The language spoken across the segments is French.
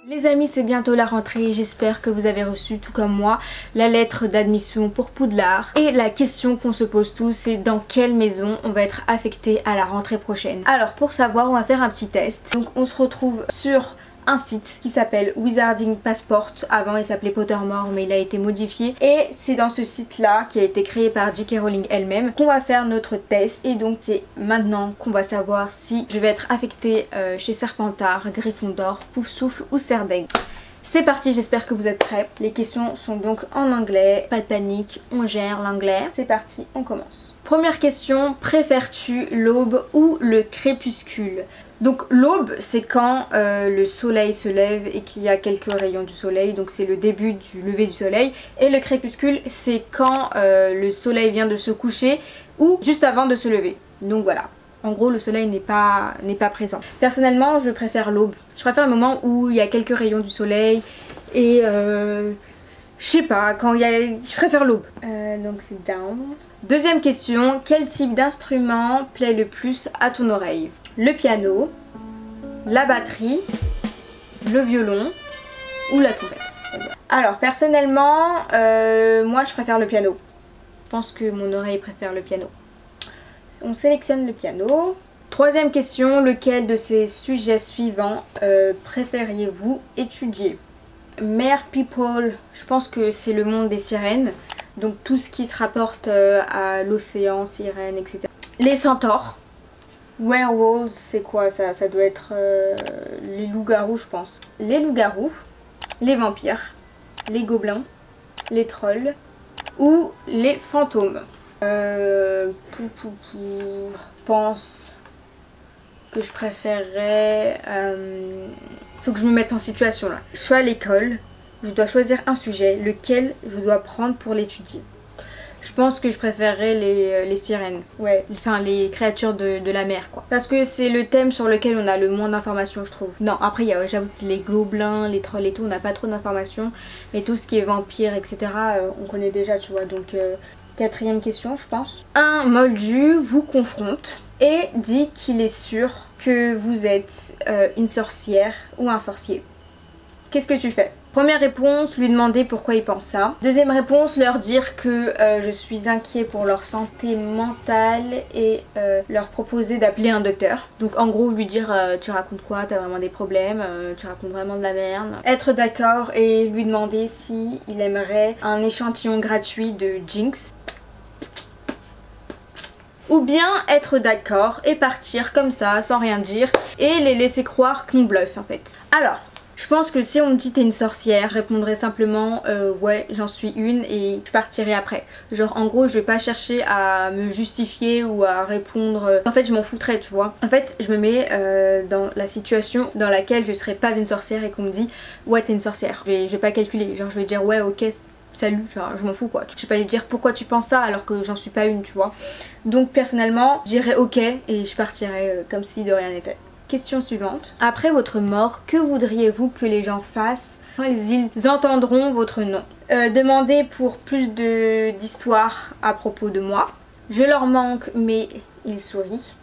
Les amis, c'est bientôt la rentrée, j'espère que vous avez reçu, tout comme moi, la lettre d'admission pour Poudlard. Et la question qu'on se pose tous, c'est dans quelle maison on va être affecté à la rentrée prochaine. Alors pour savoir, on va faire un petit test. Donc on se retrouve sur un site qui s'appelle Wizarding Passport. Avant il s'appelait Pottermore mais il a été modifié. Et c'est dans ce site là qui a été créé par J.K. Rowling elle-même qu'on va faire notre test. Et donc c'est maintenant qu'on va savoir si je vais être affectée chez Serpentard, Gryffondor, Poufsouffle ou Serdaigle. C'est parti, j'espère que vous êtes prêts. Les questions sont donc en anglais, pas de panique, on gère l'anglais. C'est parti, on commence. Première question, préfères-tu l'aube ou le crépuscule? Donc l'aube c'est quand le soleil se lève et qu'il y a quelques rayons du soleil, donc c'est le début du lever du soleil. Et le crépuscule c'est quand le soleil vient de se coucher ou juste avant de se lever. Donc voilà, en gros le soleil n'est pas présent. Personnellement je préfère l'aube, je préfère le moment où il y a quelques rayons du soleil et je sais pas, quand il y a... je préfère l'aube. Donc c'est down. Deuxième question, quel type d'instrument plaît le plus à ton oreille? Le piano, la batterie, le violon ou la trompette. Alors personnellement, moi je préfère le piano. Je pense que mon oreille préfère le piano. On sélectionne le piano. Troisième question, lequel de ces sujets suivants préfériez-vous étudier? Mer People, je pense que c'est le monde des sirènes. Donc tout ce qui se rapporte à l'océan, sirènes, etc. Les centaures. Werewolves, c'est quoi ça? Ça doit être les loups-garous, je pense. Les loups-garous, les vampires, les gobelins, les trolls ou les fantômes. Je pense que je préférerais... faut que je me mette en situation là. Je suis à l'école, je dois choisir un sujet, lequel je dois prendre pour l'étudier. Je pense que je préférerais les sirènes, ouais, enfin les créatures de la mer quoi. Parce que c'est le thème sur lequel on a le moins d'informations je trouve. Non après j'avoue que les gobelins, les trolls et tout on n'a pas trop d'informations. Mais tout ce qui est vampire etc on connaît déjà tu vois. Donc quatrième question je pense. Un moldu vous confronte et dit qu'il est sûr que vous êtes une sorcière ou un sorcier. Qu'est-ce que tu fais? Première réponse, lui demander pourquoi il pense ça. Deuxième réponse, leur dire que je suis inquiet pour leur santé mentale et leur proposer d'appeler un docteur. Donc en gros lui dire tu racontes quoi, t'as vraiment des problèmes, tu racontes vraiment de la merde. Être d'accord et lui demander si il aimerait un échantillon gratuit de Jinx. Ou bien être d'accord et partir comme ça sans rien dire et les laisser croire qu'on bluffe en fait. Alors... je pense que si on me dit t'es une sorcière, je répondrai simplement ouais j'en suis une et je partirai après. Genre en gros je vais pas chercher à me justifier ou à répondre, en fait je m'en foutrais tu vois. En fait je me mets dans la situation dans laquelle je serais pas une sorcière et qu'on me dit ouais t'es une sorcière. Je vais pas calculer, genre je vais dire ouais ok salut, genre je m'en fous quoi. Je vais pas lui dire pourquoi tu penses ça alors que j'en suis pas une tu vois. Donc personnellement je dirais ok et je partirai comme si de rien n'était. Question suivante. Après votre mort, que voudriez-vous que les gens fassent quand ils entendront votre nom? Demandez pour plus d'histoires à propos de moi. Je leur manque mais ils sourient.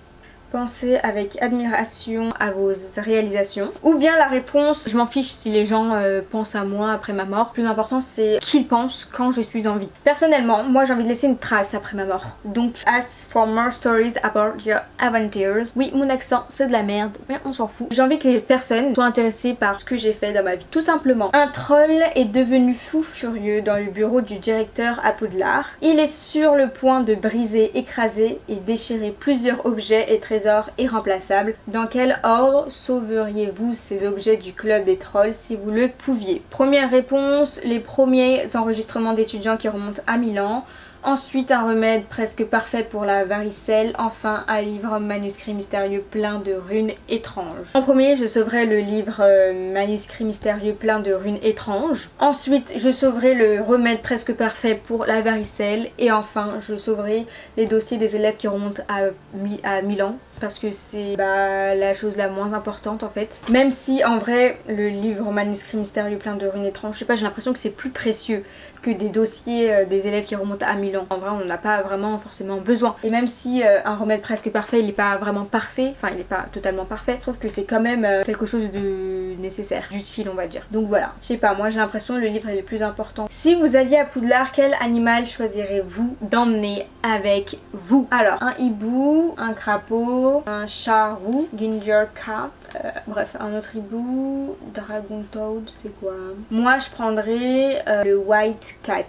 Pensez avec admiration à vos réalisations. Ou bien la réponse, je m'en fiche si les gens pensent à moi après ma mort. Le plus important c'est qu'ils pensent quand je suis en vie. Personnellement, moi j'ai envie de laisser une trace après ma mort. Donc, ask for more stories about your adventures. Oui, mon accent c'est de la merde, mais on s'en fout. J'ai envie que les personnes soient intéressées par ce que j'ai fait dans ma vie. Tout simplement, un troll est devenu fou furieux dans le bureau du directeur à Poudlard. Il est sur le point de briser, écraser et déchirer plusieurs objets et trésors irremplaçables. Dans quel ordre sauveriez-vous ces objets du club des trolls si vous le pouviez? Première réponse, les premiers enregistrements d'étudiants qui remontent à Milan. Ensuite un remède presque parfait pour la varicelle. Enfin un livre manuscrit mystérieux plein de runes étranges. En premier je sauverai le livre manuscrit mystérieux plein de runes étranges. Ensuite je sauverai le remède presque parfait pour la varicelle. Et enfin je sauverai les dossiers des élèves qui remontent à Milan. parce que c'est la chose la moins importante en fait. Même si en vrai le livre manuscrit mystérieux plein de runes étranges, je sais pas, j'ai l'impression que c'est plus précieux que des dossiers des élèves qui remontent à 1000 ans. En vrai on n'a pas vraiment forcément besoin. Et même si un remède presque parfait il n'est pas vraiment parfait, enfin il n'est pas totalement parfait, je trouve que c'est quand même quelque chose de nécessaire, d'utile on va dire. Donc voilà, je sais pas, moi j'ai l'impression que le livre est le plus important. Si vous alliez à Poudlard, quel animal choisirez-vous d'emmener avec vous? Alors un hibou, un crapaud, un charroux, ginger cat, bref un autre hibou, dragon toad, c'est quoi? Moi je prendrais le white cat.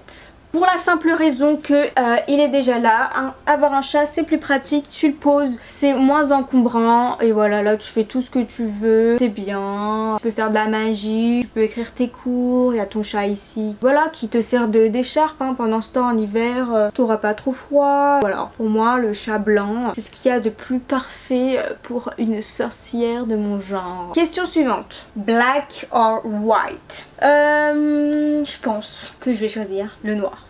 Pour la simple raison que il est déjà là. Avoir un chat c'est plus pratique, tu le poses, c'est moins encombrant et voilà, là tu fais tout ce que tu veux, c'est bien, tu peux faire de la magie, tu peux écrire tes cours, il y a ton chat ici, voilà, qui te sert d'écharpe pendant ce temps en hiver, t'auras pas trop froid. Voilà, pour moi le chat blanc c'est ce qu'il y a de plus parfait pour une sorcière de mon genre. Question suivante, black or white? Je pense que je vais choisir le noir.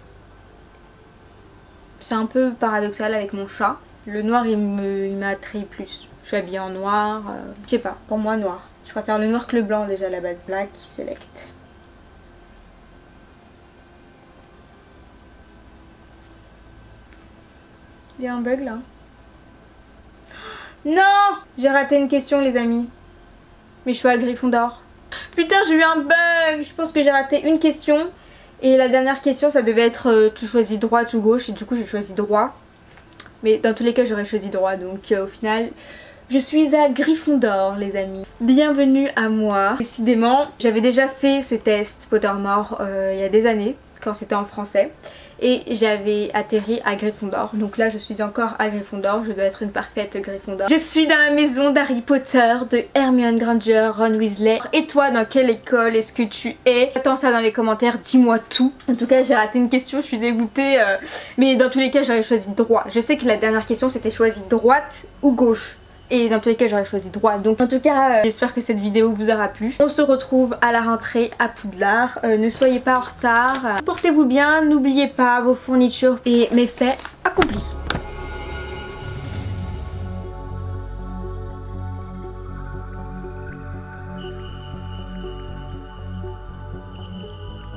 C'est un peu paradoxal avec mon chat. Le noir il m'attrait plus. Je suis habillée en noir. Je sais pas, pour moi noir. Je préfère le noir que le blanc déjà à la base. Black, select. Il y a un bug là. Non! J'ai raté une question les amis. Mais je suis à Gryffondor. Putain j'ai eu un bug. Je pense que j'ai raté une question. Et la dernière question ça devait être tu choisis droite ou gauche et du coup j'ai choisi droit. Mais dans tous les cas j'aurais choisi droit donc au final je suis à Gryffondor les amis. Bienvenue à moi. Décidément j'avais déjà fait ce test Pottermore il y a des années quand c'était en français. Et j'avais atterri à Gryffondor. Donc là je suis encore à Gryffondor. Je dois être une parfaite Gryffondor. Je suis dans la maison d'Harry Potter, de Hermione Granger, Ron Weasley. Et toi dans quelle école est-ce que tu es? Attends ça dans les commentaires, dis-moi tout. En tout cas j'ai raté une question, je suis dégoûtée. Mais dans tous les cas j'aurais choisi droit. Je sais que la dernière question c'était choisi droite ou gauche. Et dans tous les cas j'aurais choisi droit. Donc en tout cas j'espère que cette vidéo vous aura plu. On se retrouve à la rentrée à Poudlard. Ne soyez pas en retard. Portez-vous bien, n'oubliez pas vos fournitures et mes faits accomplis.